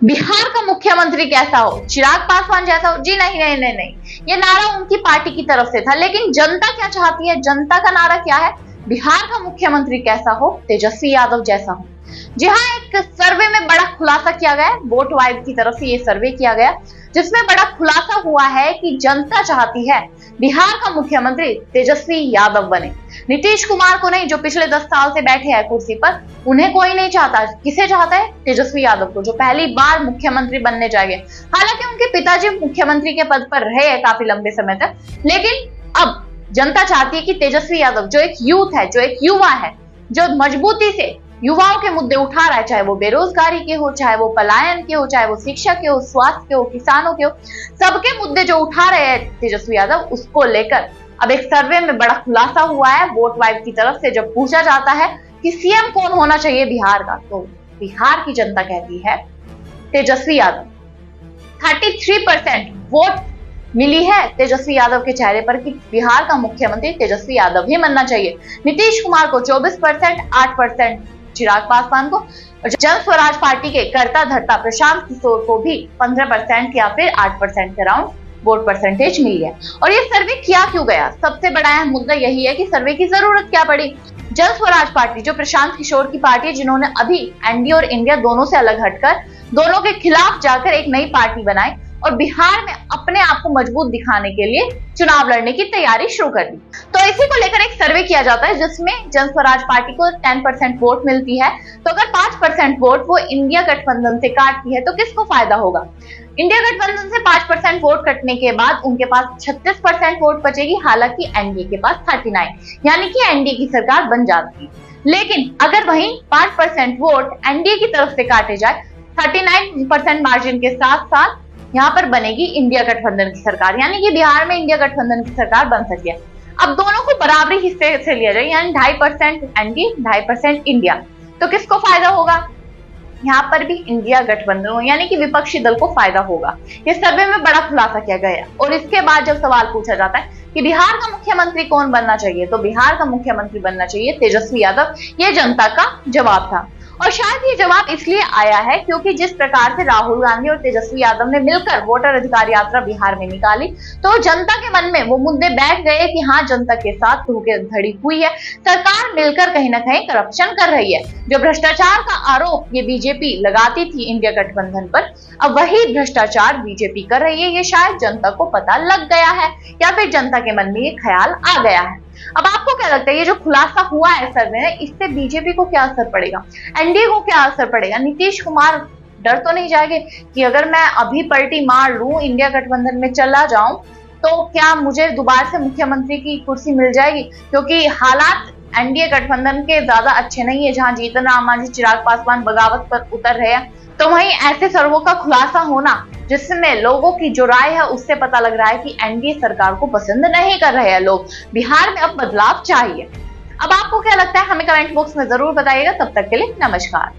बिहार का मुख्यमंत्री कैसा हो, चिराग पासवान जैसा हो? जी नहीं नहीं नहीं नहीं, ये नारा उनकी पार्टी की तरफ से था। लेकिन जनता क्या चाहती है? जनता का नारा क्या है? बिहार का मुख्यमंत्री कैसा हो? तेजस्वी यादव जैसा हो। जी हाँ, एक सर्वे में बड़ा खुलासा किया गया है। वोट वाइब की तरफ से ये सर्वे किया गया, जिसमें बड़ा खुलासा हुआ है कि जनता चाहती है बिहार का मुख्यमंत्री तेजस्वी यादव बने। नीतीश कुमार को नहीं, जो पिछले 10 साल से बैठे हैं कुर्सी पर, उन्हें कोई नहीं चाहता। किसे चाहता है? तेजस्वी यादव को, जो पहली बार मुख्यमंत्री बनने जाएंगे। हालांकि उनके पिताजी मुख्यमंत्री के पद पर रहे हैं काफी लंबे समय तक, लेकिन अब जनता चाहती है कि तेजस्वी यादव, जो एक यूथ है, जो एक युवा है, जो मजबूती से युवाओं के मुद्दे उठा रहा है, चाहे वो बेरोजगारी के हो, चाहे वो पलायन के हो, चाहे वो शिक्षा के हो, स्वास्थ्य के हो, किसानों के हो, सबके मुद्दे जो उठा रहे हैं तेजस्वी यादव, उसको लेकर अब एक सर्वे में बड़ा खुलासा हुआ है। वोट वाइब की तरफ से जब पूछा जाता है कि सीएम कौन होना चाहिए बिहार का, तो बिहार की जनता कहती है तेजस्वी यादव। 33% वोट मिली है तेजस्वी यादव के चेहरे पर कि बिहार का मुख्यमंत्री तेजस्वी यादव ही बनना चाहिए। नीतीश कुमार को 24%, 8% चिराग पासवान को, और जन स्वराज पार्टी के कर्ता धर्ता प्रशांत किशोर को भी 15% या फिर 8% के अराउंड वोट परसेंटेज मिली है। और ये सर्वे किया क्यों गया? सबसे बड़ा अहम मुद्दा यही है कि सर्वे की जरूरत क्या पड़ी। जन स्वराज पार्टी, जो प्रशांत किशोर की पार्टी है, जिन्होंने अभी एनडीए और इंडिया दोनों से अलग हटकर दोनों के खिलाफ जाकर एक नई पार्टी बनाई और बिहार में अपने आप को मजबूत दिखाने के लिए चुनाव लड़ने की तैयारी शुरू कर दी। तो इसी को लेकर एक सर्वे किया जाता है, जिसमें जन स्वराज पार्टी को 10% वोट मिलती है। तो अगर 5% वोट वो इंडिया गठबंधन से काटती है तो किसको फायदा होगा? इंडिया गठबंधन से 5% वोट कटने के बाद उनके पास 36% वोट बचेगी। हालांकि एनडीए के पास 39, यानी कि एनडीए की सरकार बन जाती है। लेकिन अगर वहीं 5% वोट एनडीए की तरफ से काटे जाए, 39% मार्जिन के साथ साथ यहाँ पर बनेगी इंडिया गठबंधन की सरकार, यानी कि बिहार में इंडिया गठबंधन की सरकार बन सकती है। अब दोनों को बराबरी हिस्से से लिया जाए, यानी 2.5% एनडीए, 2.5% इंडिया, तो किसको फायदा होगा? यहाँ पर भी इंडिया गठबंधन यानी कि विपक्षी दल को फायदा होगा। ये सर्वे में बड़ा खुलासा किया गया। और इसके बाद जब सवाल पूछा जाता है कि बिहार का मुख्यमंत्री कौन बनना चाहिए, तो बिहार का मुख्यमंत्री बनना चाहिए तेजस्वी यादव। ये जनता का जवाब था। और शायद ये जवाब इसलिए आया है क्योंकि जिस प्रकार से राहुल गांधी और तेजस्वी यादव ने मिलकर वोटर अधिकार यात्रा बिहार में निकाली, तो जनता के मन में वो मुद्दे बैठ गए कि हाँ, जनता के साथ धोखाधड़ी हुई है, सरकार मिलकर कहीं ना कहीं करप्शन कर रही है। जो भ्रष्टाचार का आरोप ये बीजेपी लगाती थी इंडिया गठबंधन पर, अब वही भ्रष्टाचार बीजेपी कर रही है। ये शायद जनता को पता लग गया है, या फिर जनता के मन में ये ख्याल आ गया है। अब आपको क्या लगता है, ये जो खुलासा हुआ है सर्वे में, इससे बीजेपी को क्या असर पड़ेगा? एनडीए को क्या असर पड़ेगा? नीतीश कुमार डर तो नहीं जाएंगे कि अगर मैं अभी पलटी मार लूं, इंडिया गठबंधन में चला जाऊं, तो क्या मुझे दोबारा से मुख्यमंत्री की कुर्सी मिल जाएगी? क्योंकि हालात एनडीए गठबंधन के ज्यादा अच्छे नहीं है, जहां जीतन राम मांझी, चिराग पासवान बगावत पर उतर रहे हैं। तो वहीं ऐसे सर्वों का खुलासा होना, जिसमें लोगों की जो राय है उससे पता लग रहा है कि एनडीए सरकार को पसंद नहीं कर रहे हैं लोग। बिहार में अब बदलाव चाहिए। अब आपको क्या लगता है, हमें कमेंट बॉक्स में जरूर बताइएगा। तब तक के लिए नमस्कार।